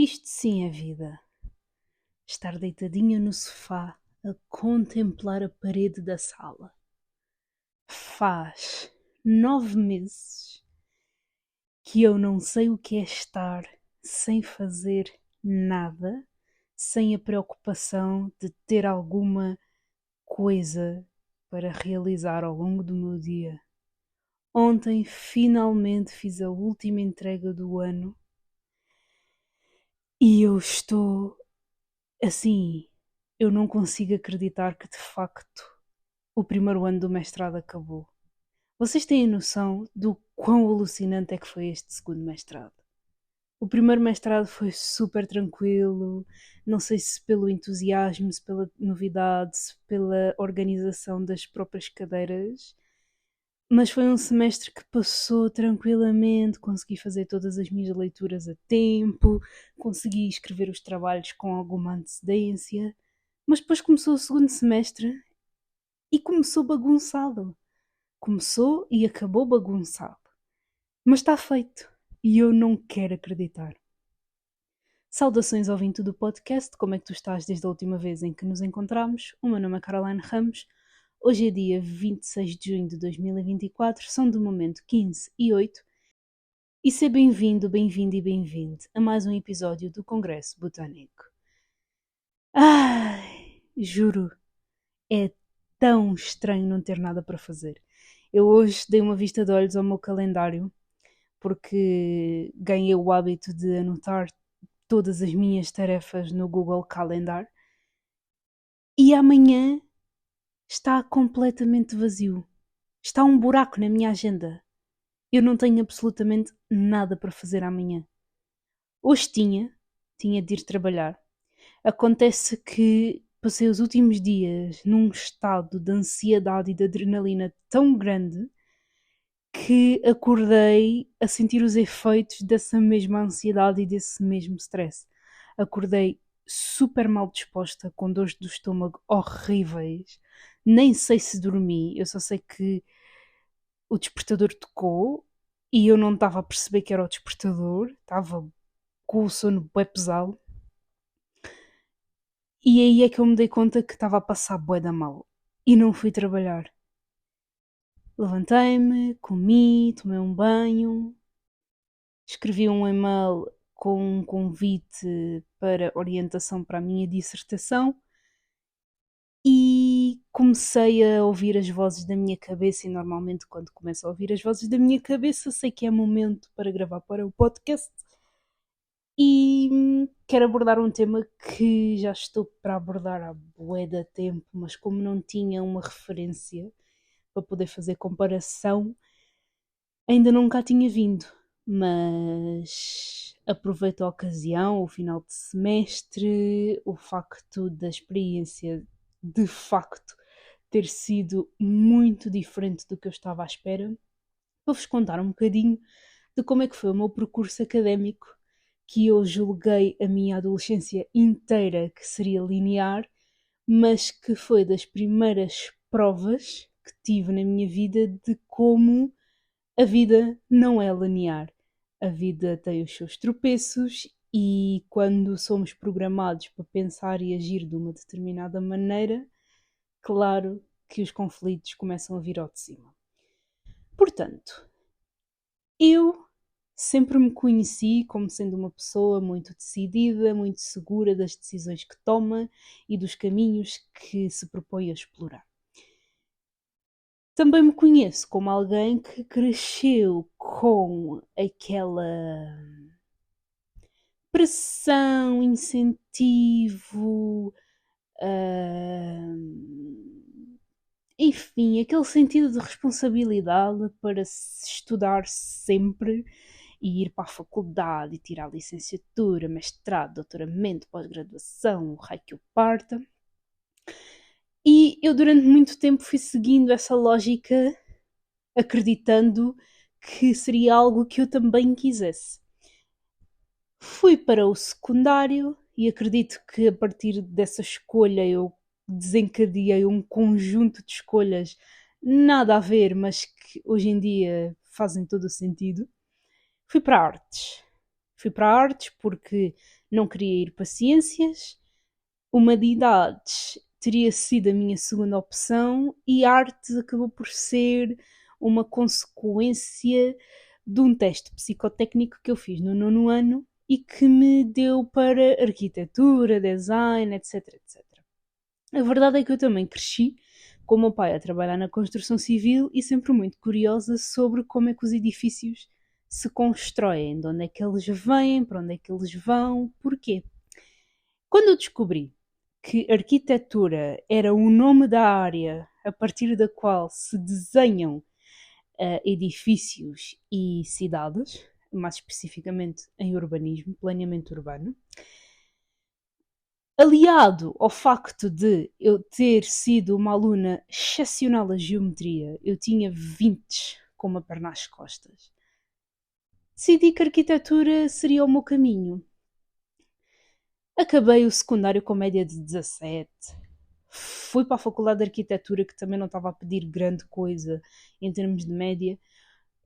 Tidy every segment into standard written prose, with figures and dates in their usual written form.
Isto sim é vida. Estar deitadinha no sofá a contemplar a parede da sala. Faz 9 meses que eu não sei o que é estar sem fazer nada, sem a preocupação de ter alguma coisa para realizar ao longo do meu dia. Ontem finalmente fiz a última entrega do ano e eu estou assim, eu não consigo acreditar que de facto o primeiro ano do mestrado acabou. Vocês têm noção do quão alucinante é que foi este segundo mestrado? O primeiro mestrado foi super tranquilo, não sei se pelo entusiasmo, se pela novidade, se pela organização das próprias cadeiras, mas foi um semestre que passou tranquilamente, consegui fazer todas as minhas leituras a tempo, consegui escrever os trabalhos com alguma antecedência, mas depois começou o segundo semestre e começou bagunçado. Começou e acabou bagunçado. Mas está feito e eu não quero acreditar. Saudações ao ouvinte do podcast, como é que tu estás desde a última vez em que nos encontramos? O meu nome é Caroline Ramos. Hoje é dia 26 de junho de 2024, são de momento 15h08 e seja bem-vindo, bem-vindo e bem-vinde a mais um episódio do Congresso Botânico. Ai, juro, é tão estranho não ter nada para fazer. Eu hoje dei uma vista de olhos ao meu calendário porque ganhei o hábito de anotar todas as minhas tarefas no Google Calendar e amanhã está completamente vazio. Está um buraco na minha agenda. Eu não tenho absolutamente nada para fazer amanhã. Hoje tinha de ir trabalhar. Acontece que passei os últimos dias num estado de ansiedade e de adrenalina tão grande que acordei a sentir os efeitos dessa mesma ansiedade e desse mesmo stress. Acordei super mal disposta, com dores do estômago horríveis. Nem sei se dormi, eu só sei que o despertador tocou e eu não estava a perceber que era o despertador, estava com o sono bué pesado. E aí é que eu me dei conta que estava a passar bué da mal e não fui trabalhar. Levantei-me, comi, tomei um banho, escrevi um e-mail com um convite para orientação para a minha dissertação e comecei a ouvir as vozes da minha cabeça. E normalmente quando começo a ouvir as vozes da minha cabeça sei que é momento para gravar para o podcast e quero abordar um tema que já estou para abordar há bué de tempo, mas como não tinha uma referência para poder fazer comparação, ainda não cá tinha vindo, mas aproveito a ocasião, o final de semestre, o facto da experiência de facto ter sido muito diferente do que eu estava à espera, para vos contar um bocadinho de como é que foi o meu percurso académico, que eu julguei a minha adolescência inteira que seria linear, mas que foi das primeiras provas que tive na minha vida de como a vida não é linear. A vida tem os seus tropeços e quando somos programados para pensar e agir de uma determinada maneira, claro que os conflitos começam a vir ao de cima. Portanto, eu sempre me conheci como sendo uma pessoa muito decidida, muito segura das decisões que toma e dos caminhos que se propõe a explorar. Também me conheço como alguém que cresceu com aquela pressão, incentivo, enfim, aquele sentido de responsabilidade para se estudar sempre e ir para a faculdade e tirar a licenciatura, mestrado, doutoramento, pós-graduação, o raio que o parta. E eu durante muito tempo fui seguindo essa lógica, acreditando que seria algo que eu também quisesse. Fui para o secundário e acredito que a partir dessa escolha eu desencadeei um conjunto de escolhas nada a ver, mas que hoje em dia fazem todo o sentido. Fui para artes. Fui para artes porque Não queria ir para ciências, humanidades teria sido a minha segunda opção e artes acabou por ser uma consequência de um teste psicotécnico que eu fiz no nono ano e que me deu para arquitetura, design, etc, etc. A verdade é que eu também cresci com o meu pai a trabalhar na construção civil e sempre muito curiosa sobre como é que os edifícios se constroem, de onde é que eles vêm, para onde é que eles vão, porquê. Quando eu descobri que arquitetura era o nome da área a partir da qual se desenham edifícios e cidades, mais especificamente em urbanismo, planeamento urbano, aliado ao facto de eu ter sido uma aluna excepcional a geometria, eu tinha 20 com uma perna às costas, decidi que a arquitetura seria o meu caminho. Acabei o secundário com média de 17. Fui para a faculdade de arquitetura, que também não estava a pedir grande coisa em termos de média.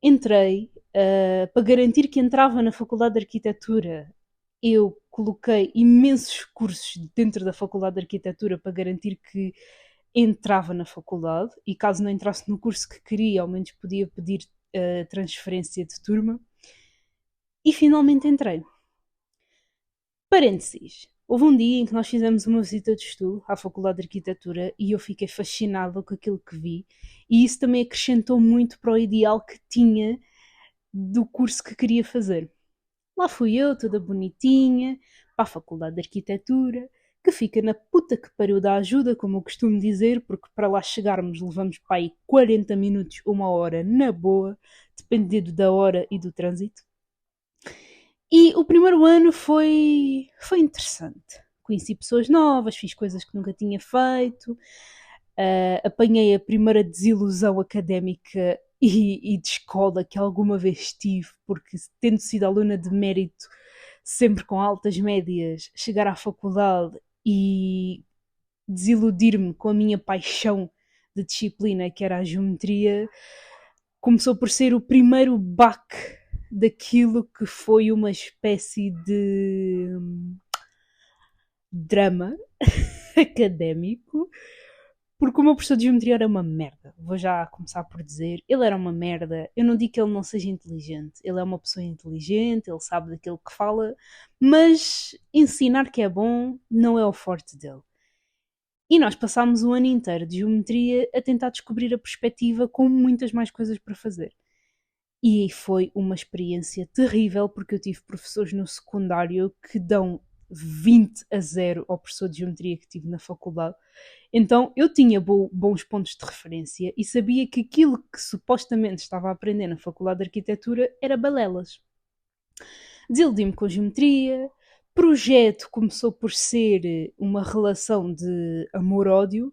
Entrei, para garantir que entrava na faculdade de arquitetura, eu coloquei imensos cursos dentro da faculdade de arquitetura para garantir que entrava na faculdade e caso não entrasse no curso que queria, ao menos podia pedir transferência de turma. E finalmente entrei. Parênteses. Houve um dia em que nós fizemos uma visita de estudo à Faculdade de Arquitetura e eu fiquei fascinada com aquilo que vi e isso também acrescentou muito para o ideal que tinha do curso que queria fazer. Lá fui eu, toda bonitinha, para a Faculdade de Arquitetura, que fica na puta que pariu da ajuda, como eu costumo dizer, porque para lá chegarmos levamos para aí 40 minutos, uma hora na boa, dependendo da hora e do trânsito. E o primeiro ano foi interessante. Conheci pessoas novas, fiz coisas que nunca tinha feito, apanhei a primeira desilusão académica e de escola que alguma vez tive, porque tendo sido aluna de mérito, sempre com altas médias, chegar à faculdade e desiludir-me com a minha paixão de disciplina, que era a geometria, começou por ser o primeiro baque daquilo que foi uma espécie de drama académico, porque o meu professor de geometria era uma merda. Vou já começar por dizer, ele era uma merda. Eu não digo que ele não seja inteligente, ele é uma pessoa inteligente, ele sabe daquilo que fala, mas ensinar que é bom não é o forte dele. E nós passámos o ano inteiro de geometria a tentar descobrir a perspectiva com muitas mais coisas para fazer. E foi uma experiência terrível, porque eu tive professores no secundário que dão 20-0 ao professor de geometria que tive na faculdade. Então eu tinha bons pontos de referência e sabia que aquilo que supostamente estava a aprender na faculdade de arquitetura era balelas. Desiludi-me com geometria. Projeto começou por ser uma relação de amor-ódio,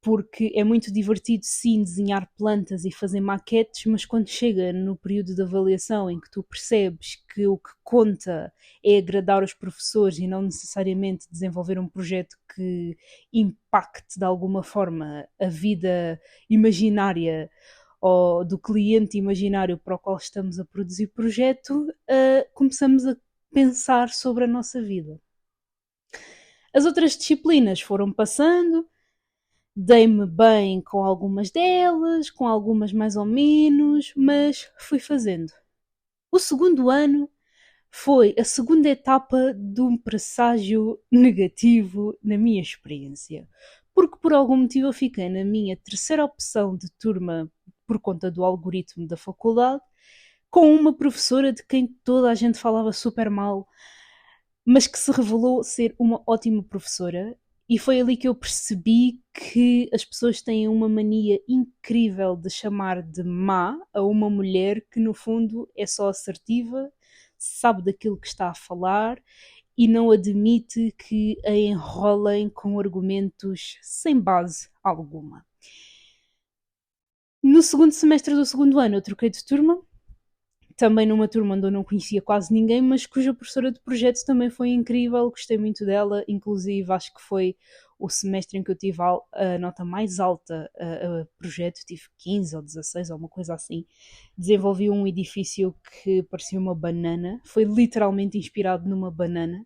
porque é muito divertido sim desenhar plantas e fazer maquetes, mas quando chega no período de avaliação em que tu percebes que o que conta é agradar os professores e não necessariamente desenvolver um projeto que impacte de alguma forma a vida imaginária ou do cliente imaginário para o qual estamos a produzir projeto, começamos a pensar sobre a nossa vida. As outras disciplinas foram passando, dei-me bem com algumas delas, com algumas mais ou menos, mas fui fazendo. O segundo ano foi a segunda etapa de um presságio negativo na minha experiência, porque por algum motivo eu fiquei na minha terceira opção de turma por conta do algoritmo da faculdade, com uma professora de quem toda a gente falava super mal, mas que se revelou ser uma ótima professora. E foi ali que eu percebi que as pessoas têm uma mania incrível de chamar de má a uma mulher que no fundo é só assertiva, sabe daquilo que está a falar e não admite que a enrolem com argumentos sem base alguma. No segundo semestre do segundo ano eu troquei de turma, também numa turma onde eu não conhecia quase ninguém, mas cuja professora de projeto também foi incrível, gostei muito dela, inclusive acho que foi o semestre em que eu tive a nota mais alta a projeto, tive 15 ou 16 ou uma coisa assim. Desenvolvi um edifício que parecia uma banana, foi literalmente inspirado numa banana.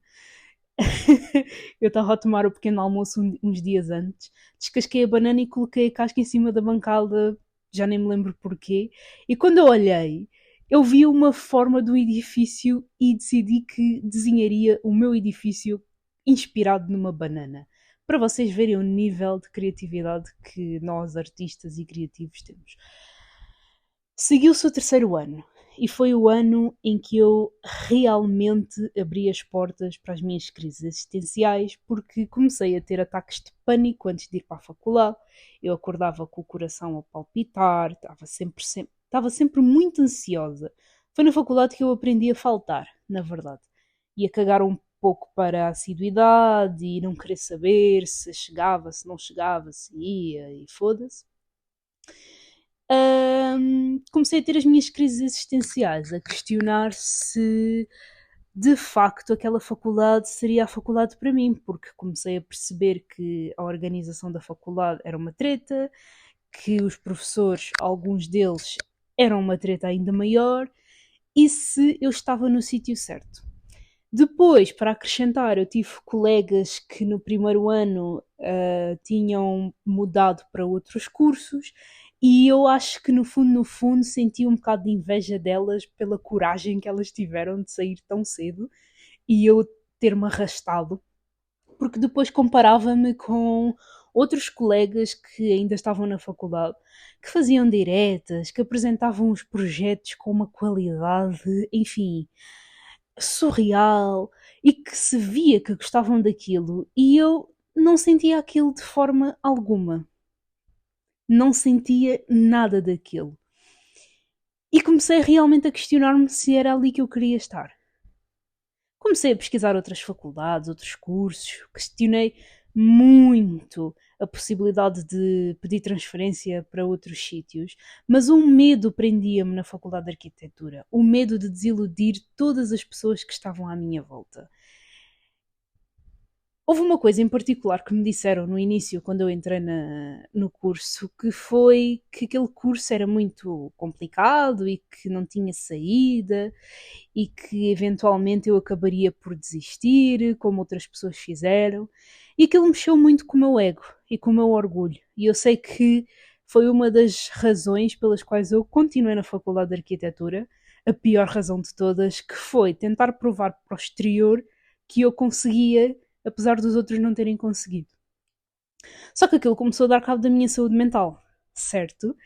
Eu estava a tomar o pequeno almoço uns dias antes, descasquei a banana e coloquei a casca em cima da bancada, já nem me lembro porquê, e quando eu olhei, eu vi uma forma do edifício e decidi que desenharia o meu edifício inspirado numa banana. Para vocês verem o nível de criatividade que nós, artistas e criativos, temos. Seguiu-se o terceiro ano e foi o ano em que eu realmente abri as portas para as minhas crises existenciais, porque comecei a ter ataques de pânico antes de ir para a faculdade. Eu acordava com o coração a palpitar, estava sempre muito ansiosa. Foi na faculdade que eu aprendi a faltar, na verdade. E a cagar um pouco para a assiduidade e não querer saber se chegava, se não chegava, se ia e foda-se. Comecei a ter as minhas crises existenciais, a questionar se de facto aquela faculdade seria a faculdade para mim, porque comecei a perceber que a organização da faculdade era uma treta, que os professores, alguns deles, eram uma treta ainda maior, e se eu estava no sítio certo. Depois, para acrescentar, eu tive colegas que no primeiro ano tinham mudado para outros cursos e eu acho que no fundo, senti um bocado de inveja delas pela coragem que elas tiveram de sair tão cedo e eu ter-me arrastado, porque depois comparava-me com outros colegas que ainda estavam na faculdade, que faziam diretas, que apresentavam os projetos com uma qualidade, enfim, surreal, e que se via que gostavam daquilo e eu não sentia aquilo de forma alguma. Não sentia nada daquilo. E comecei realmente a questionar-me se era ali que eu queria estar. Comecei a pesquisar outras faculdades, outros cursos, questionei muito a possibilidade de pedir transferência para outros sítios, mas um medo prendia-me na Faculdade de Arquitetura, o medo de desiludir todas as pessoas que estavam à minha volta. Houve uma coisa em particular que me disseram no início, quando eu entrei no curso, que foi que aquele curso era muito complicado e que não tinha saída e que eventualmente eu acabaria por desistir, como outras pessoas fizeram. E aquilo mexeu muito com o meu ego e com o meu orgulho. E eu sei que foi uma das razões pelas quais eu continuei na Faculdade de Arquitetura, a pior razão de todas, que foi tentar provar para o exterior que eu conseguia, apesar dos outros não terem conseguido. Só que aquilo começou a dar cabo da minha saúde mental, certo?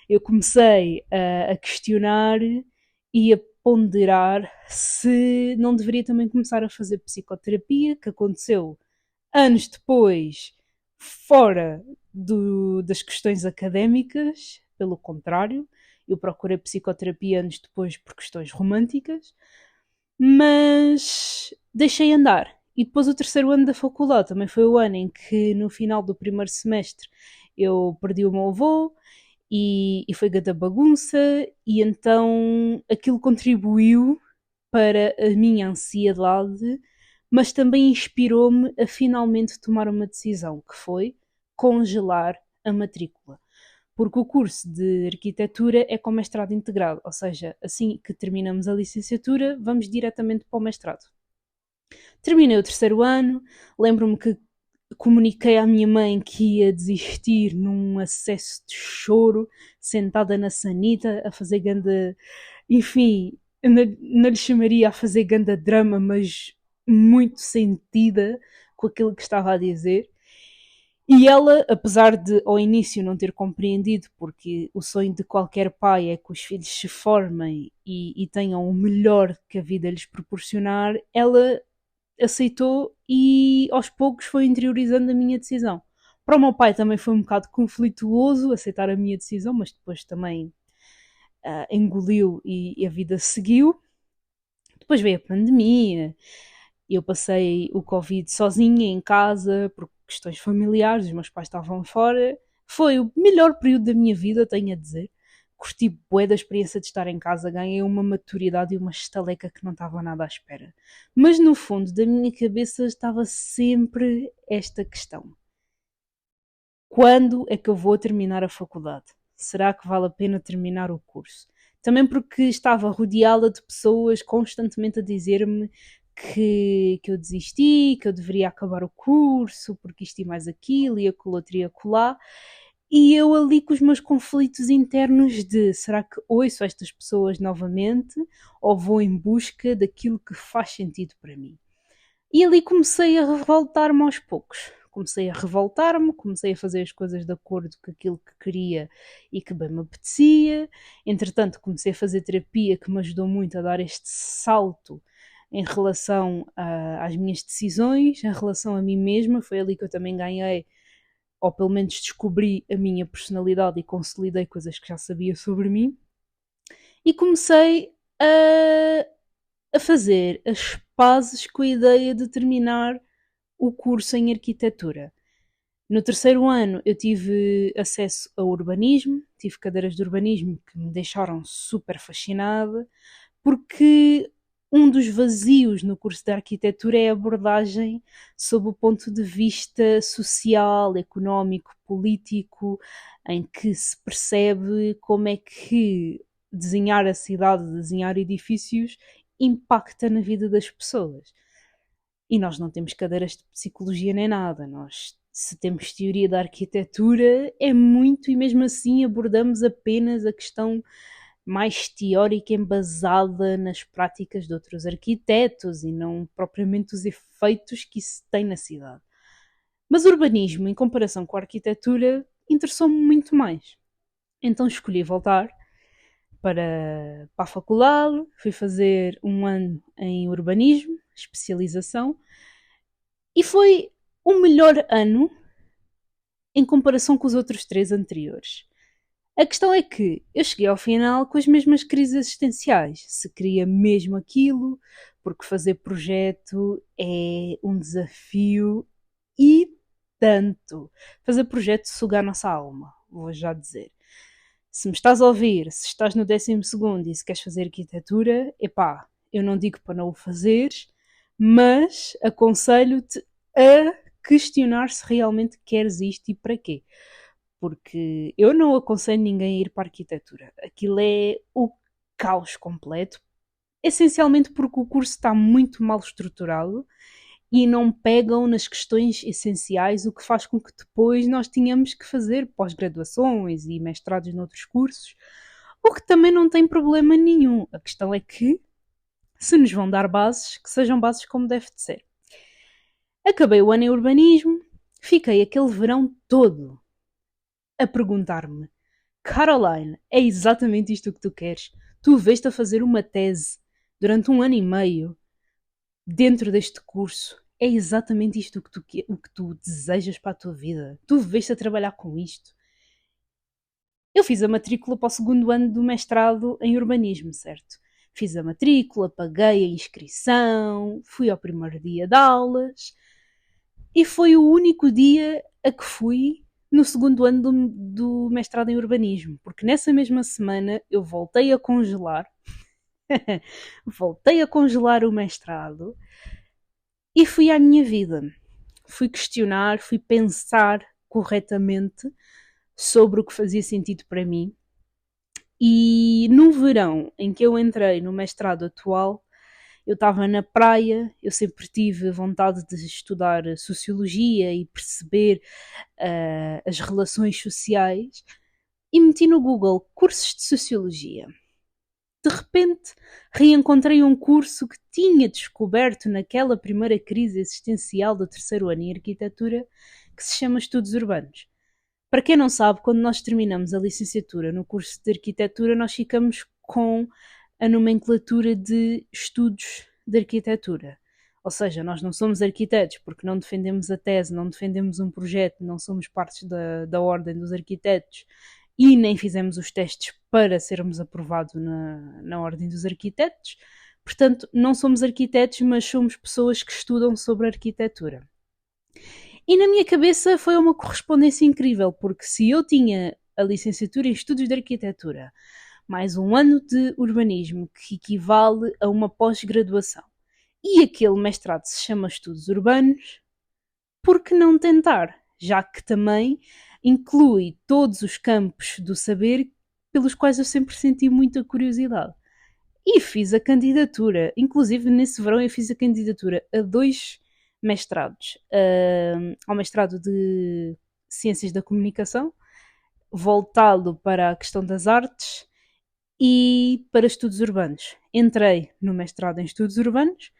Eu comecei a questionar e a ponderar se não deveria também começar a fazer psicoterapia, que aconteceu anos depois, fora das questões académicas, pelo contrário, eu procurei psicoterapia anos depois por questões românticas, mas deixei andar. E depois o terceiro ano da faculdade também foi o ano em que, no final do primeiro semestre, eu perdi o meu avô e foi gata bagunça, e então aquilo contribuiu para a minha ansiedade, mas também inspirou-me a finalmente tomar uma decisão, que foi congelar a matrícula. Porque o curso de arquitetura é com mestrado integrado, ou seja, assim que terminamos a licenciatura, vamos diretamente para o mestrado. Terminei o terceiro ano, lembro-me que comuniquei à minha mãe que ia desistir num acesso de choro, sentada na sanita, a fazer ganda. Enfim, não lhe chamaria a fazer ganda drama, mas muito sentida com aquilo que estava a dizer. E ela, apesar de ao início não ter compreendido, porque o sonho de qualquer pai é que os filhos se formem e tenham o melhor que a vida lhes proporcionar, ela aceitou e aos poucos foi interiorizando a minha decisão. Para o meu pai também foi um bocado conflituoso aceitar a minha decisão, mas depois também engoliu e a vida seguiu. Depois veio a pandemia, eu passei o Covid sozinha em casa por questões familiares, os meus pais estavam fora. Foi o melhor período da minha vida, tenho a dizer. curti bué da experiência de estar em casa, ganhei uma maturidade e uma estaleca que não estava nada à espera. Mas no fundo da minha cabeça estava sempre esta questão: quando é que eu vou terminar a faculdade? Será que vale a pena terminar o curso? Também porque estava rodeada de pessoas constantemente a dizer-me que eu desisti, que eu deveria acabar o curso, porque isto e mais aquilo, e aquilo outro e acolá. E eu ali com os meus conflitos internos de será que ouço estas pessoas novamente ou vou em busca daquilo que faz sentido para mim? E ali comecei a revoltar-me aos poucos. Comecei a revoltar-me, comecei a fazer as coisas de acordo com aquilo que queria e que bem me apetecia. Entretanto, comecei a fazer terapia que me ajudou muito a dar este salto em relação às minhas decisões, em relação a mim mesma. Foi ali que eu também ganhei, ou pelo menos descobri a minha personalidade e consolidei coisas que já sabia sobre mim. E comecei a fazer as pazes com a ideia de terminar o curso em arquitetura. No terceiro ano eu tive acesso a urbanismo, tive cadeiras de urbanismo que me deixaram super fascinada, porque um dos vazios no curso de arquitetura é a abordagem sob o ponto de vista social, económico, político, em que se percebe como é que desenhar a cidade, desenhar edifícios, impacta na vida das pessoas. E nós não temos cadeiras de psicologia nem nada. Nós, se temos teoria da arquitetura, é muito, e mesmo assim abordamos apenas a questão mais teórica, embasada nas práticas de outros arquitetos e não propriamente os efeitos que isso tem na cidade. Mas o urbanismo, em comparação com a arquitetura, interessou-me muito mais. Então escolhi voltar para a faculdade, fui fazer um ano em urbanismo, especialização, e foi o melhor ano em comparação com os outros 3 anteriores. A questão é que eu cheguei ao final com as mesmas crises existenciais. Se queria mesmo aquilo, porque fazer projeto é um desafio e tanto. Fazer projeto suga a nossa alma, vou já dizer. Se me estás a ouvir, se estás no 12º e se queres fazer arquitetura, epá, eu não digo para não o fazeres, mas aconselho-te a questionar se realmente queres isto e para quê. Porque eu não aconselho ninguém a ir para a arquitetura. Aquilo é o caos completo, essencialmente porque o curso está muito mal estruturado e não pegam nas questões essenciais, o que faz com que depois nós tenhamos que fazer pós-graduações e mestrados noutros cursos, o que também não tem problema nenhum. A questão é que, se nos vão dar bases, que sejam bases como deve de ser. Acabei o ano em urbanismo, fiquei aquele verão todo a perguntar-me: Caroline, é exatamente isto que tu queres? Tu vês-te a fazer uma tese durante 1 ano e meio dentro deste curso. É exatamente isto o que tu desejas para a tua vida? Tu vês-te a trabalhar com isto? Eu fiz a matrícula para o 2º ano do mestrado em urbanismo, certo? Fiz a matrícula, paguei a inscrição, fui ao primeiro dia de aulas e foi o único dia a que fui no 2º ano do mestrado em urbanismo, porque nessa mesma semana eu voltei a congelar voltei a congelar o mestrado e fui à minha vida. Fui questionar, fui pensar corretamente sobre o que fazia sentido para mim. E no verão em que eu entrei no mestrado atual, eu estava na praia, eu sempre tive vontade de estudar sociologia e perceber as relações sociais, e meti no Google cursos de sociologia. De repente, reencontrei um curso que tinha descoberto naquela primeira crise existencial do terceiro ano em arquitetura, que se chama Estudos Urbanos. Para quem não sabe, quando nós terminamos a licenciatura no curso de arquitetura, nós ficamos com a nomenclatura de estudos de arquitetura. Ou seja, nós não somos arquitetos porque não defendemos a tese, não defendemos um projeto, não somos partes da ordem dos arquitetos e nem fizemos os testes para sermos aprovados na ordem dos arquitetos. Portanto, não somos arquitetos, mas somos pessoas que estudam sobre arquitetura. E na minha cabeça foi uma correspondência incrível, porque se eu tinha a licenciatura em Estudos de Arquitetura, mais um ano de urbanismo, que equivale a uma pós-graduação, e aquele mestrado se chama Estudos Urbanos, por que não tentar? Já que também inclui todos os campos do saber pelos quais eu sempre senti muita curiosidade. E fiz a candidatura. Inclusive, nesse verão, eu fiz a candidatura a 2 mestrados. Ao mestrado de Ciências da Comunicação, voltado para a questão das artes, e para estudos urbanos. Entrei no mestrado em estudos urbanos.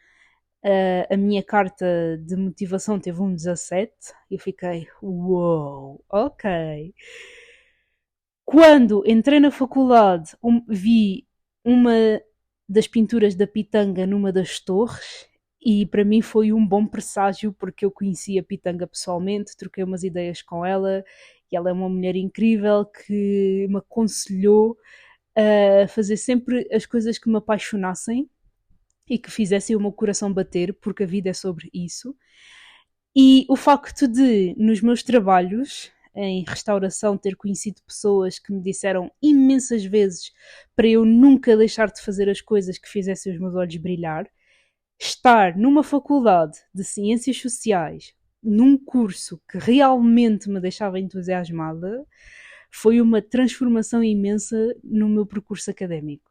A minha carta de motivação teve um 17. Eu fiquei, uou, ok. Quando entrei na faculdade, vi uma das pinturas da Pitanga numa das torres, e para mim foi um bom presságio, porque eu conheci a Pitanga pessoalmente, troquei umas ideias com ela, e ela é uma mulher incrível que me aconselhou a fazer sempre as coisas que me apaixonassem e que fizessem o meu coração bater, porque a vida é sobre isso. E o facto de, nos meus trabalhos em restauração, ter conhecido pessoas que me disseram imensas vezes para eu nunca deixar de fazer as coisas que fizessem os meus olhos brilhar, estar numa faculdade de ciências sociais, num curso que realmente me deixava entusiasmada, foi uma transformação imensa no meu percurso académico.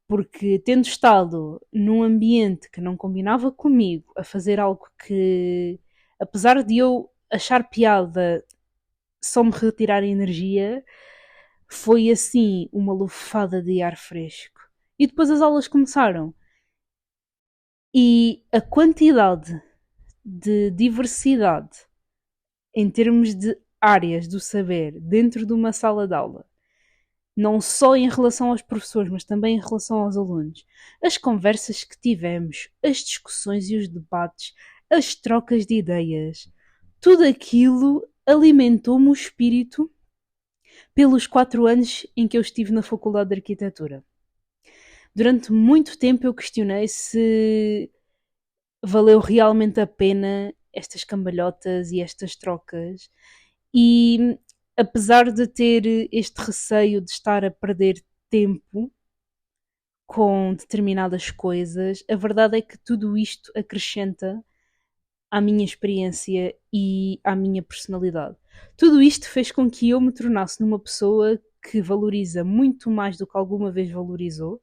Porque, tendo estado num ambiente que não combinava comigo, a fazer algo que, apesar de eu achar piada, só me retirar energia, foi assim uma lufada de ar fresco. E depois as aulas começaram. E a quantidade de diversidade em termos de áreas do saber dentro de uma sala de aula, não só em relação aos professores, mas também em relação aos alunos, as conversas que tivemos, as discussões e os debates, as trocas de ideias, tudo aquilo alimentou-me o espírito pelos 4 anos em que eu estive na Faculdade de Arquitetura. Durante muito tempo eu questionei se valeu realmente a pena estas cambalhotas e estas trocas, e apesar de ter este receio de estar a perder tempo com determinadas coisas, a verdade é que tudo isto acrescenta à minha experiência e à minha personalidade. Tudo isto fez com que eu me tornasse numa pessoa que valoriza muito mais do que alguma vez valorizou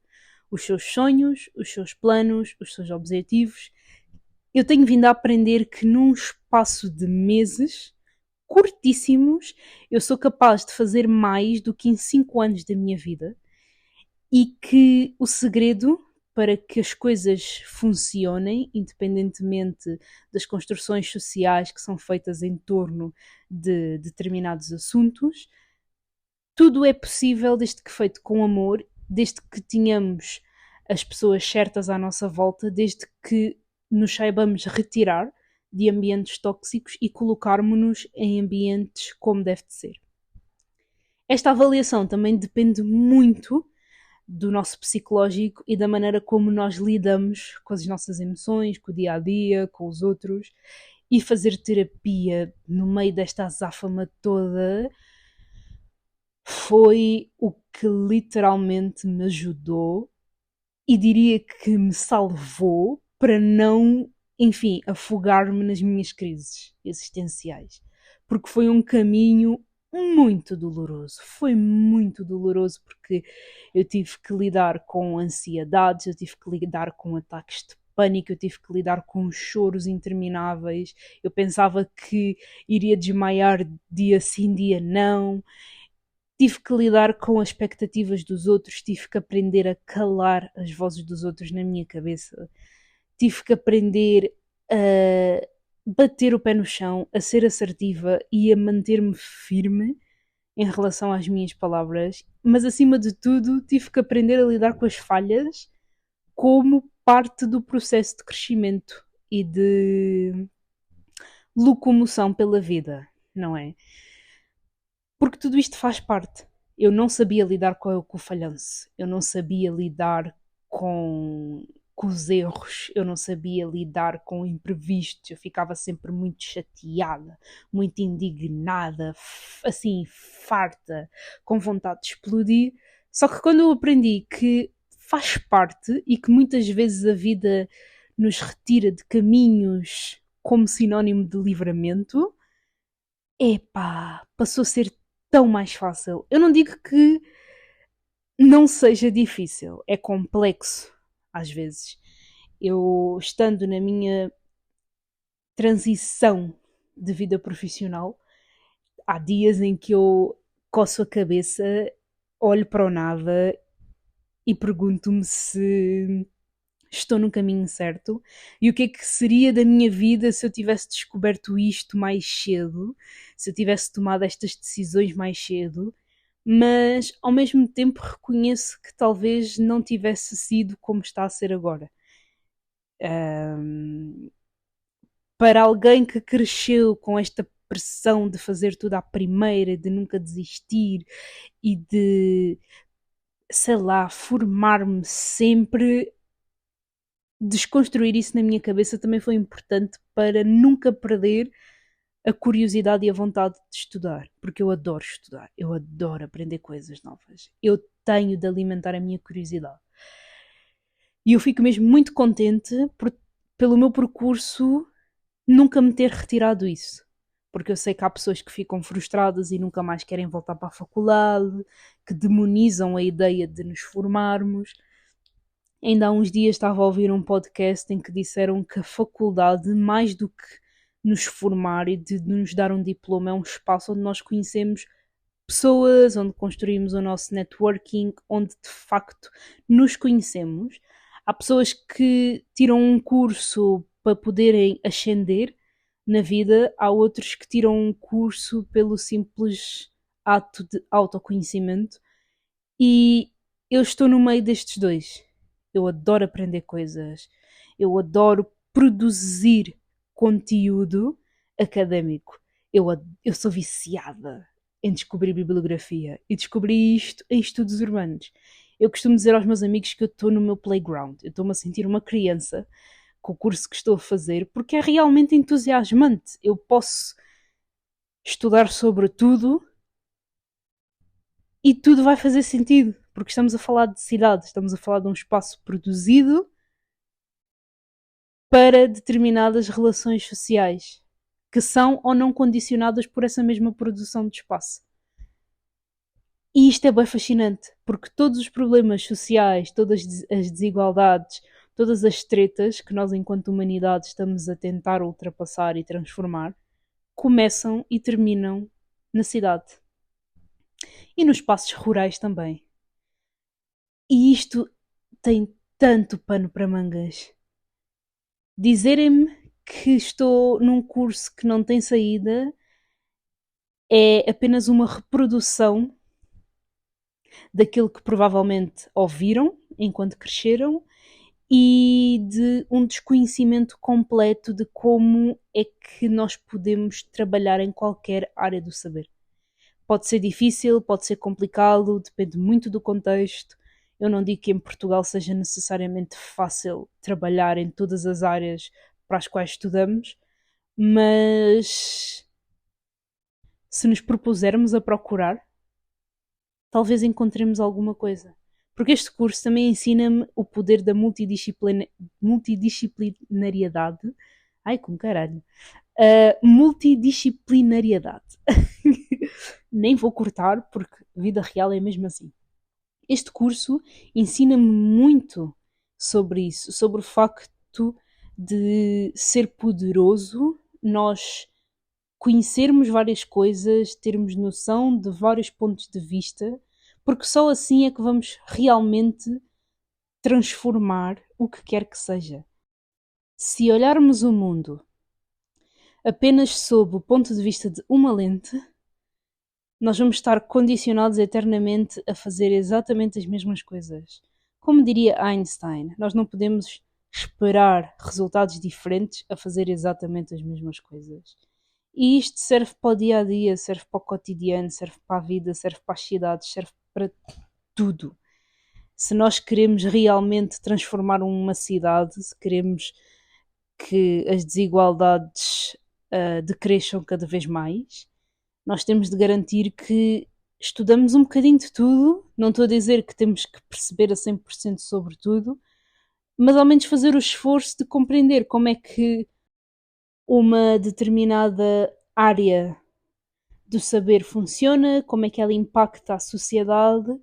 os seus sonhos, os seus planos, os seus objetivos. Eu tenho vindo a aprender que num espaço de meses curtíssimos eu sou capaz de fazer mais do que em 5 anos da minha vida, e que o segredo para que as coisas funcionem, independentemente das construções sociais que são feitas em torno de determinados assuntos, tudo é possível desde que feito com amor, desde que tenhamos as pessoas certas à nossa volta, desde que nos saibamos retirar de ambientes tóxicos e colocarmos-nos em ambientes como deve de ser. Esta avaliação também depende muito do nosso psicológico e da maneira como nós lidamos com as nossas emoções, com o dia a dia, com os outros. E fazer terapia no meio desta azáfama toda foi o que literalmente me ajudou, e diria que me salvou para não, enfim, afogar-me nas minhas crises existenciais. Porque foi um caminho muito doloroso. Foi muito doloroso porque eu tive que lidar com ansiedades, eu tive que lidar com ataques de pânico, eu tive que lidar com choros intermináveis. Eu pensava que iria desmaiar dia sim, dia não. Tive que lidar com as expectativas dos outros, tive que aprender a calar as vozes dos outros na minha cabeça, tive que aprender a bater o pé no chão, a ser assertiva e a manter-me firme em relação às minhas palavras, mas acima de tudo tive que aprender a lidar com as falhas como parte do processo de crescimento e de locomoção pela vida, não é? Porque tudo isto faz parte. Eu não sabia lidar com o falhanço, eu não sabia lidar com com os erros, eu não sabia lidar com imprevistos, eu ficava sempre muito chateada, muito indignada, assim, farta, com vontade de explodir. Só que quando eu aprendi que faz parte e que muitas vezes a vida nos retira de caminhos como sinónimo de livramento, epá, passou a ser tão mais fácil. Eu não digo que não seja difícil, é complexo às vezes. Eu, estando na minha transição de vida profissional, há dias em que eu coço a cabeça, olho para o nada e pergunto-me se estou no caminho certo e o que é que seria da minha vida se eu tivesse descoberto isto mais cedo, se eu tivesse tomado estas decisões mais cedo, mas ao mesmo tempo reconheço que talvez não tivesse sido como está a ser agora. Ahm, para alguém que cresceu com esta pressão de fazer tudo à primeira, de nunca desistir e de, sei lá, formar-me sempre, desconstruir isso na minha cabeça também foi importante para nunca perder a curiosidade e a vontade de estudar, porque eu adoro estudar, eu adoro aprender coisas novas, eu tenho de alimentar a minha curiosidade. E eu fico mesmo muito contente pelo meu percurso nunca me ter retirado isso. Porque eu sei que há pessoas que ficam frustradas e nunca mais querem voltar para a faculdade, que demonizam a ideia de nos formarmos. Ainda há uns dias estava a ouvir um podcast em que disseram que a faculdade, mais do que nos formar e de nos dar um diploma, é um espaço onde nós conhecemos pessoas, onde construímos o nosso networking, onde de facto nos conhecemos. Há pessoas que tiram um curso para poderem ascender na vida, há outros que tiram um curso pelo simples ato de autoconhecimento e eu estou no meio destes dois. Eu adoro aprender coisas, eu adoro produzir conteúdo académico. Eu sou viciada em descobrir bibliografia e descobri isto em estudos urbanos. Eu costumo dizer aos meus amigos que eu estou no meu playground, eu estou-me a sentir uma criança com o curso que estou a fazer, porque é realmente entusiasmante. Eu posso estudar sobre tudo e tudo vai fazer sentido, porque estamos a falar de cidade, estamos a falar de um espaço produzido para determinadas relações sociais que são ou não condicionadas por essa mesma produção de espaço. E isto é bem fascinante, porque todos os problemas sociais, todas as desigualdades, todas as tretas que nós, enquanto humanidade, estamos a tentar ultrapassar e transformar, começam e terminam na cidade. E nos espaços rurais também. E isto tem tanto pano para mangas. Dizerem-me que estou num curso que não tem saída é apenas uma reprodução daquilo que provavelmente ouviram enquanto cresceram e de um desconhecimento completo de como é que nós podemos trabalhar em qualquer área do saber. Pode ser difícil, pode ser complicado, depende muito do contexto. Eu não digo que em Portugal seja necessariamente fácil trabalhar em todas as áreas para as quais estudamos, mas se nos propusermos a procurar, talvez encontremos alguma coisa. Porque este curso também ensina-me o poder da multidisciplinariedade. Ai, com caralho. Multidisciplinariedade. Nem vou cortar, porque vida real é mesmo assim. Este curso ensina-me muito sobre isso, sobre o facto de ser poderoso, nós conhecermos várias coisas, termos noção de vários pontos de vista, porque só assim é que vamos realmente transformar o que quer que seja. Se olharmos o mundo apenas sob o ponto de vista de uma lente, nós vamos estar condicionados eternamente a fazer exatamente as mesmas coisas. Como diria Einstein, nós não podemos esperar resultados diferentes a fazer exatamente as mesmas coisas. E isto serve para o dia a dia, serve para o cotidiano, serve para a vida, serve para as cidades, serve para tudo. Se nós queremos realmente transformar uma cidade, se queremos que as desigualdades decresçam cada vez mais, nós temos de garantir que estudamos um bocadinho de tudo. Não estou a dizer que temos que perceber a 100% sobre tudo, mas ao menos fazer o esforço de compreender como é que uma determinada área do saber funciona, como é que ela impacta a sociedade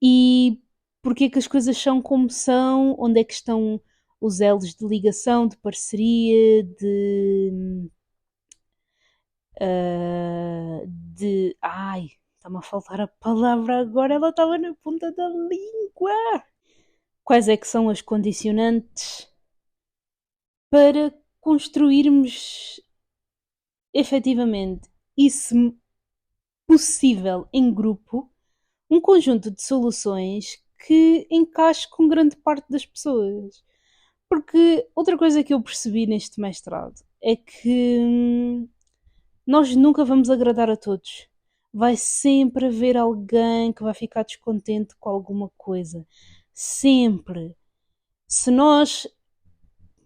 e porque é que as coisas são como são, onde é que estão os elos de ligação, de parceria, Ai, está-me a faltar a palavra agora, ela estava na ponta da língua. Quais é que são as condicionantes para construirmos efetivamente e, se possível, em grupo, um conjunto de soluções que encaixe com grande parte das pessoas. Porque outra coisa que eu percebi neste mestrado é que nós nunca vamos agradar a todos. Vai sempre haver alguém que vai ficar descontente com alguma coisa. Sempre. Se nós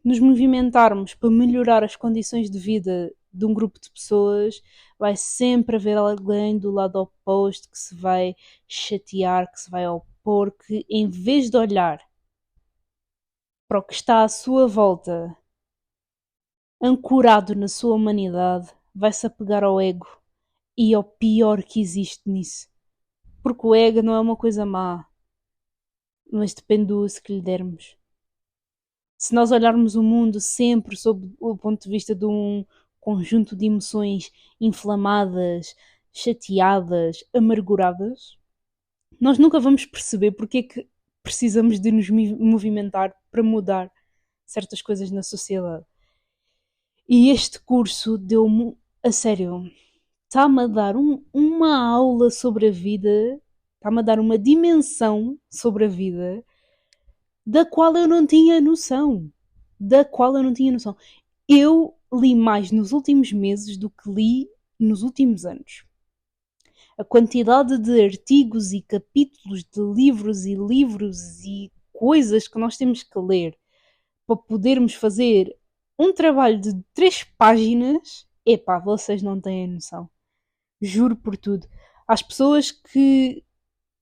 nos movimentarmos para melhorar as condições de vida de um grupo de pessoas, vai sempre haver alguém do lado oposto que se vai chatear, que se vai opor, que em vez de olhar para o que está à sua volta, ancorado na sua humanidade, vai-se apegar ao ego e ao pior que existe nisso. Porque o ego não é uma coisa má, mas depende do uso que lhe dermos. Se nós olharmos o mundo sempre sob o ponto de vista de um conjunto de emoções inflamadas, chateadas, amarguradas, nós nunca vamos perceber porque é que precisamos de nos movimentar para mudar certas coisas na sociedade. E este curso deu-me, a sério, está-me a dar uma aula sobre a vida, está-me a dar uma dimensão sobre a vida da qual eu não tinha noção. Da qual eu não tinha noção. Eu li mais nos últimos meses do que li nos últimos anos. A quantidade de artigos e capítulos de livros e coisas que nós temos que ler para podermos fazer um trabalho de 3 páginas, epá, vocês não têm noção. Juro por tudo. Às pessoas que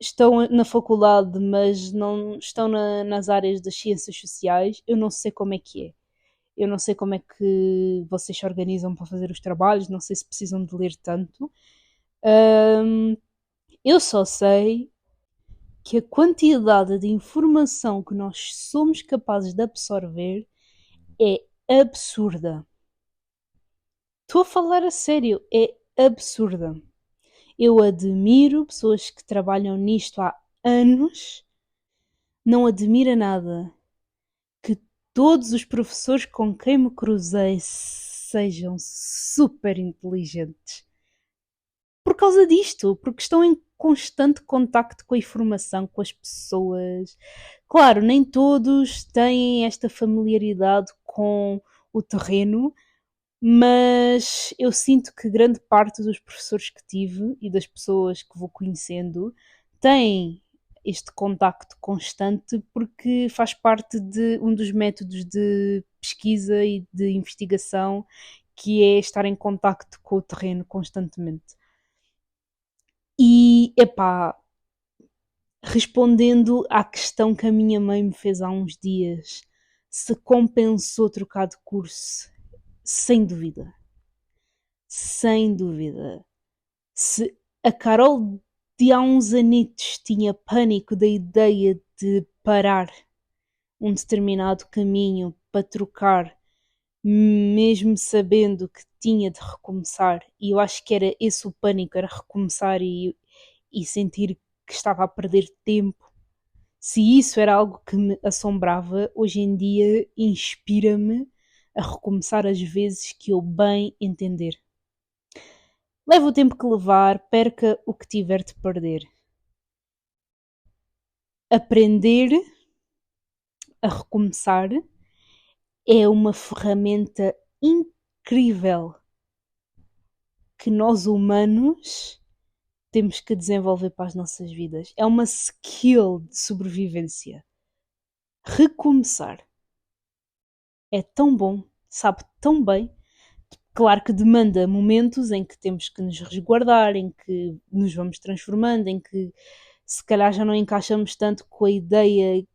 estão na faculdade, mas não estão nas áreas das ciências sociais, eu não sei como é que é. Eu não sei como é que vocês se organizam para fazer os trabalhos, não sei se precisam de ler tanto. Eu só sei que a quantidade de informação que nós somos capazes de absorver é absurda. Estou a falar a sério, é absurda. Eu admiro pessoas que trabalham nisto há anos. Não admira nada que todos os professores com quem me cruzei sejam super inteligentes. Por causa disto, porque estão em constante contacto com a informação, com as pessoas. Claro, nem todos têm esta familiaridade com o terreno, mas eu sinto que grande parte dos professores que tive e das pessoas que vou conhecendo têm este contacto constante porque faz parte de um dos métodos de pesquisa e de investigação, que é estar em contacto com o terreno constantemente. E, epá, respondendo à questão que a minha mãe me fez há uns dias, se compensou trocar de curso, sem dúvida. Sem dúvida. Se a Carol de há uns anitos tinha pânico da ideia de parar um determinado caminho para trocar, mesmo sabendo que tinha de recomeçar, e eu acho que era esse o pânico, era recomeçar e sentir que estava a perder tempo. Se isso era algo que me assombrava, hoje em dia inspira-me a recomeçar as vezes que eu bem entender. Leva o tempo que levar, perca o que tiver de perder. Aprender a recomeçar é uma ferramenta incrível que nós humanos temos que desenvolver para as nossas vidas. É uma skill de sobrevivência. Recomeçar. É tão bom, sabe tão bem. Claro que demanda momentos em que temos que nos resguardar, em que nos vamos transformando, em que se calhar já não encaixamos tanto com a ideia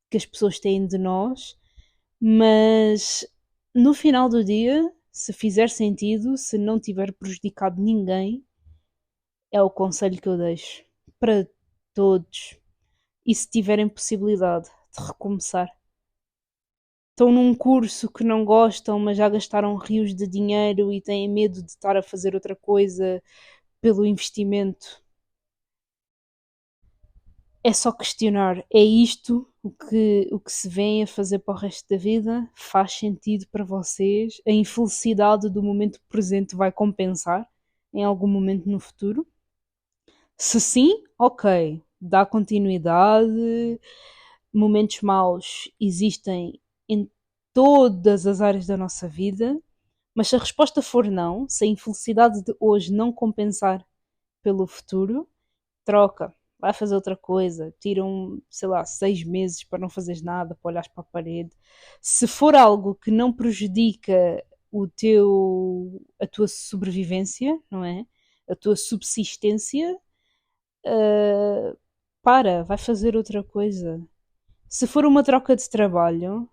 que as pessoas têm de nós, mas no final do dia, se fizer sentido, se não tiver prejudicado ninguém, é o conselho que eu deixo para todos. E se tiverem possibilidade de recomeçar. Estão num curso que não gostam, mas já gastaram rios de dinheiro e têm medo de estar a fazer outra coisa pelo investimento. É só questionar, é isto o que se vem a fazer para o resto da vida? Faz sentido para vocês? A infelicidade do momento presente vai compensar em algum momento no futuro? Se sim, ok, dá continuidade. Momentos maus existem em todas as áreas da nossa vida, mas se a resposta for não, se a infelicidade de hoje não compensar pelo futuro, troca, vai fazer outra coisa, tira sei lá, 6 meses para não fazeres nada, para olhares para a parede. Se for algo que não prejudica a tua sobrevivência, não é? A tua subsistência, vai fazer outra coisa. Se for uma troca de trabalho,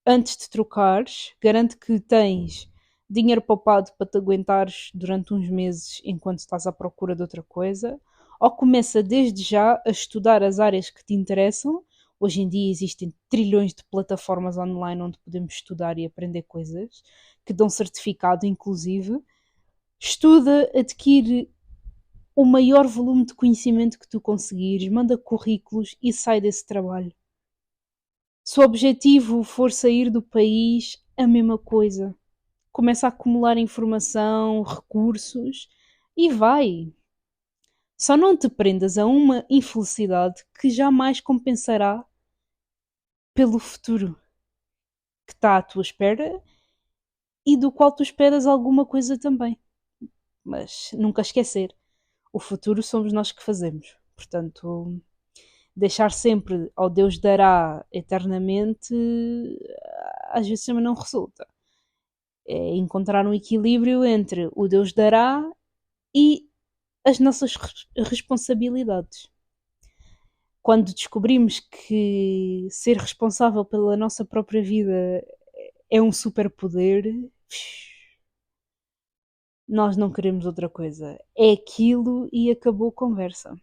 antes de trocares, garante que tens dinheiro poupado para te aguentares durante uns meses enquanto estás à procura de outra coisa, ou começa desde já a estudar as áreas que te interessam. Hoje em dia existem trilhões de plataformas online onde podemos estudar e aprender coisas, que dão certificado, inclusive. Estuda, adquire o maior volume de conhecimento que tu conseguires, manda currículos e sai desse trabalho. Se o objetivo for sair do país, a mesma coisa. Começa a acumular informação, recursos e vai. Só não te prendas a uma infelicidade que jamais compensará pelo futuro que está à tua espera e do qual tu esperas alguma coisa também. Mas nunca esquecer, o futuro somos nós que fazemos. Portanto, deixar sempre ao Deus dará eternamente, às vezes também não resulta. É encontrar um equilíbrio entre o Deus dará e as nossas responsabilidades. Quando descobrimos que ser responsável pela nossa própria vida é um superpoder, nós não queremos outra coisa. É aquilo e acabou a conversa.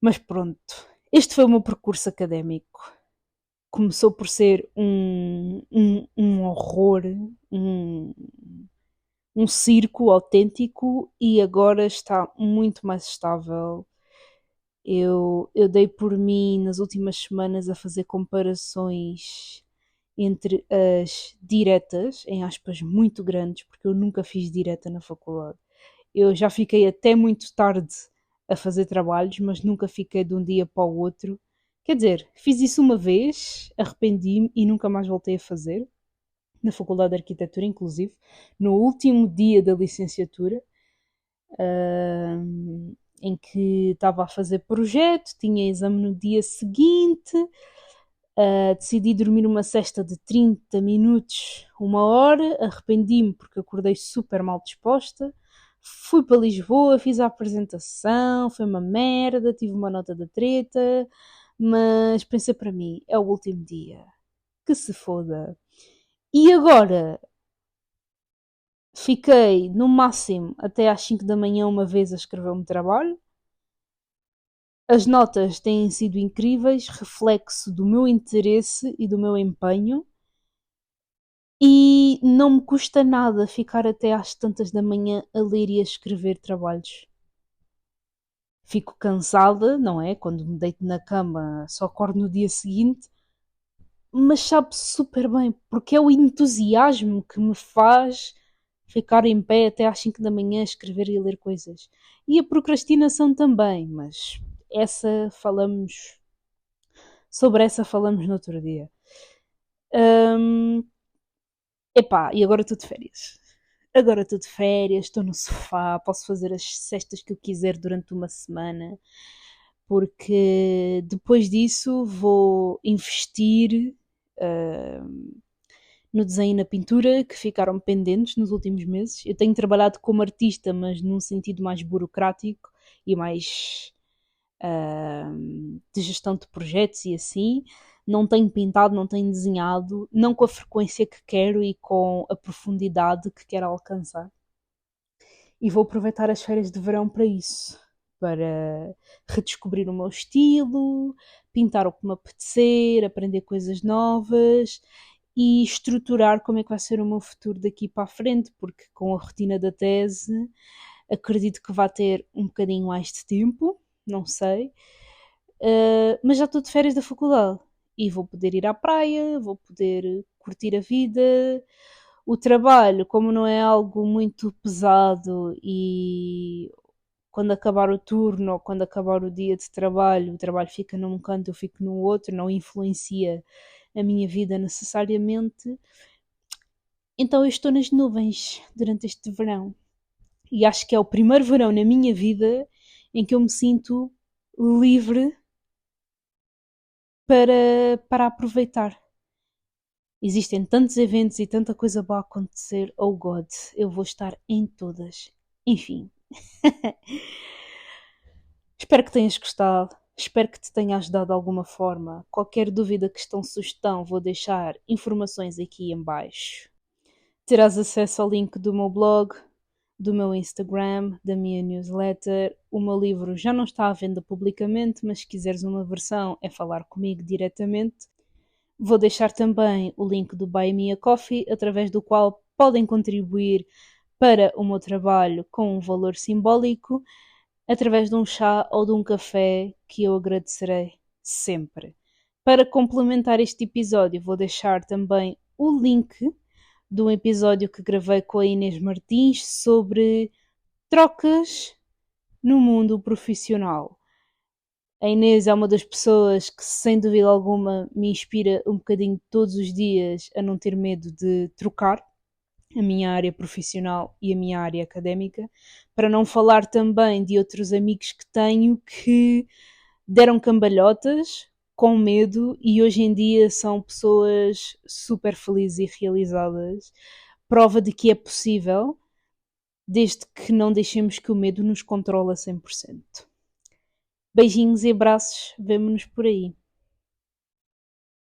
Mas pronto, este foi o meu percurso académico. Começou por ser um horror, um circo autêntico e agora está muito mais estável. Eu dei por mim nas últimas semanas a fazer comparações entre as diretas, em aspas muito grandes, porque eu nunca fiz direta na faculdade. Eu já fiquei até muito tarde a fazer trabalhos, mas nunca fiquei de um dia para o outro. Quer dizer, fiz isso uma vez, arrependi-me e nunca mais voltei a fazer, na Faculdade de Arquitetura, inclusive, no último dia da licenciatura, em que estava a fazer projeto, tinha exame no dia seguinte, decidi dormir uma cesta de 30 minutos, 1 hora, arrependi-me porque acordei super mal disposta, fui para Lisboa, fiz a apresentação, foi uma merda, tive uma nota da treta, mas pensei para mim, é o último dia, que se foda. E agora fiquei no máximo até às 5 da manhã uma vez a escrever um trabalho. As notas têm sido incríveis, reflexo do meu interesse e do meu empenho. E não me custa nada ficar até às tantas da manhã a ler e a escrever trabalhos. Fico cansada, não é? Quando me deito na cama, só acordo no dia seguinte, mas sabe super bem, porque é o entusiasmo que me faz ficar em pé até às 5 da manhã a escrever e a ler coisas. E a procrastinação também, mas sobre essa falamos no outro dia. Epá, e agora estou de férias. Agora estou de férias, estou no sofá, posso fazer as cestas que eu quiser durante uma semana, porque depois disso vou investir no desenho e na pintura, que ficaram pendentes nos últimos meses. Eu tenho trabalhado como artista, mas num sentido mais burocrático e mais de gestão de projetos e assim. Não tenho pintado, não tenho desenhado, não com a frequência que quero e com a profundidade que quero alcançar. E vou aproveitar as férias de verão para isso, para redescobrir o meu estilo, pintar o que me apetecer, aprender coisas novas e estruturar como é que vai ser o meu futuro daqui para a frente, porque com a rotina da tese acredito que vai ter um bocadinho mais de tempo, não sei, mas já estou de férias da faculdade e vou poder ir à praia, vou poder curtir a vida. O trabalho, como não é algo muito pesado e quando acabar o turno ou quando acabar o dia de trabalho, o trabalho fica num canto, eu fico no outro, não influencia a minha vida necessariamente. Então eu estou nas nuvens durante este verão. E acho que é o primeiro verão na minha vida em que eu me sinto livre para aproveitar. Existem tantos eventos e tanta coisa boa a acontecer. Oh God, eu vou estar em todas. Enfim. Espero que tenhas gostado. Espero que te tenha ajudado de alguma forma. Qualquer dúvida, questão, sugestão, vou deixar informações aqui em baixo. Terás acesso ao link do meu blog, do meu Instagram, da minha newsletter. O meu livro já não está à venda publicamente, mas se quiseres uma versão é falar comigo diretamente. Vou deixar também o link do Buy Me a Coffee, através do qual podem contribuir para o meu trabalho com um valor simbólico, através de um chá ou de um café, que eu agradecerei sempre. Para complementar este episódio, vou deixar também o link de um episódio que gravei com a Inês Martins sobre trocas no mundo profissional. A Inês é uma das pessoas que, sem dúvida alguma, me inspira um bocadinho todos os dias a não ter medo de trocar a minha área profissional e a minha área académica, para não falar também de outros amigos que tenho que deram cambalhotas com medo e hoje em dia são pessoas super felizes e realizadas. Prova de que é possível, desde que não deixemos que o medo nos controle a 100%. Beijinhos e abraços, vemo-nos por aí.